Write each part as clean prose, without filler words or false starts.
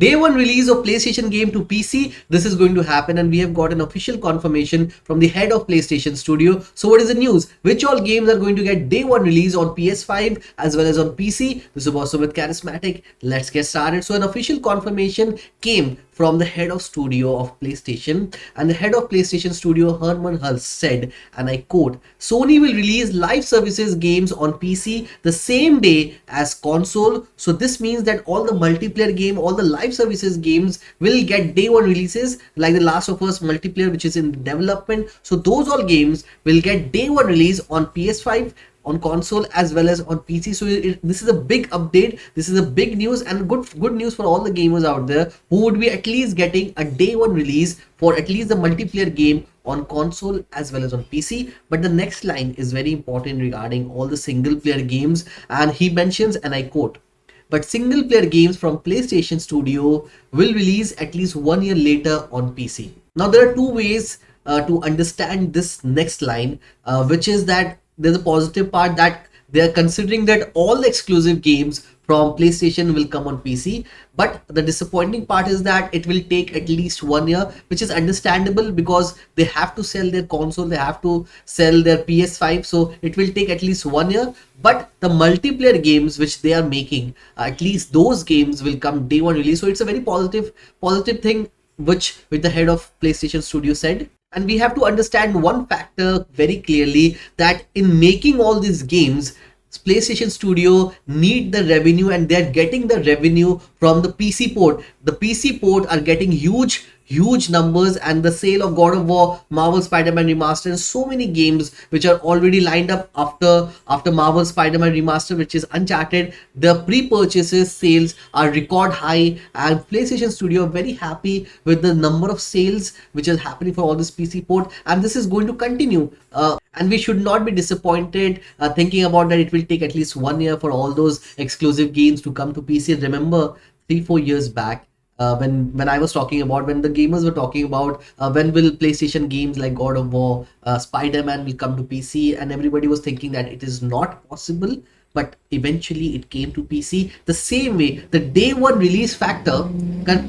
day one release of PlayStation game to PC. This is going to happen, and we have got an official confirmation from the head of PlayStation Studio. So what is the news? Which all games are going to get day one release on PS5 as well as on PC? This is also with Charismatic. Let's get started. So an official confirmation came from the head of studio of PlayStation, and the head of PlayStation Studio, Herman Hulse, said, and I quote, Sony will release live services games on PC the same day as console. So this means that all the multiplayer game, all the live services games will get day one releases, like the Last of Us multiplayer, which is in development. So those all games will get day one release on PS5, on console as well as on PC. So this is a big update. This is a big news, and good news for all the gamers out there who would be at least getting a day one release for at least the multiplayer game on console as well as on PC. But the next line is very important regarding all the single player games, and he mentions, and I quote, but single player games from PlayStation Studio will release at least 1 year later on PC. Now there are two ways to understand this next line, which is that there's a positive part that they are considering that all the exclusive games from PlayStation will come on PC, but the disappointing part is that it will take at least 1 year, which is understandable because they have to sell their console, they have to sell their PS5, so it will take at least 1 year. But the multiplayer games which they are making, at least those games will come day one release. So it's a very positive thing which the head of PlayStation Studio said. And we have to understand one factor very clearly, that in making all these games, PlayStation Studio need the revenue, and they're getting the revenue from the PC port. The PC port are getting huge numbers, and the sale of God of War, Marvel Spider-Man Remaster, and so many games which are already lined up after Marvel Spider-Man Remaster, which is Uncharted. The pre-purchases sales are record high, and PlayStation Studio are very happy with the number of sales which is happening for all this PC port, and this is going to continue. And we should not be disappointed thinking about that it will take at least 1 year for all those exclusive games to come to PC. Remember 3-4 years back, when I was talking about, when the gamers were talking about when will PlayStation games like God of War, Spider-Man will come to PC, and everybody was thinking that it is not possible, but eventually it came to PC. The same way, the day one release factor,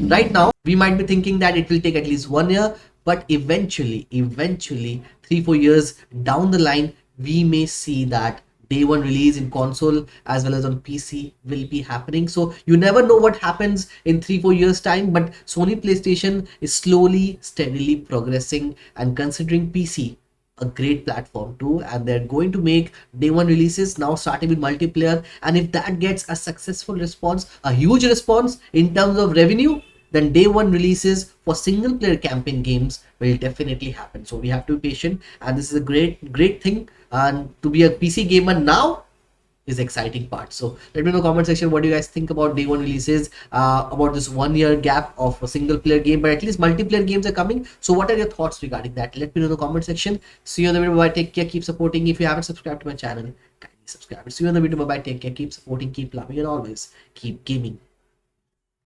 right now we might be thinking that it will take at least 1 year, but eventually 3-4 years down the line, we may see that day one release in console as well as on PC will be happening. So you never know what happens in 3-4 years time, but Sony PlayStation is slowly, steadily progressing and considering PC a great platform too, and they're going to make day one releases now, starting with multiplayer. And if that gets a successful response, a huge response in terms of revenue, then day one releases for single player campaign games will definitely happen. So we have to be patient, and this is a great thing, and to be a PC gamer now is exciting part. So let me know in the comment section what do you guys think about day one releases, about this 1 year gap of a single player game, but at least multiplayer games are coming. So what are your thoughts regarding that? Let me know in the comment section. See you in the video. Bye. Take care. Keep supporting. If you haven't subscribed to my channel, kindly subscribe. See you in the video. Bye. Take care. Keep supporting. Keep loving, and always keep gaming.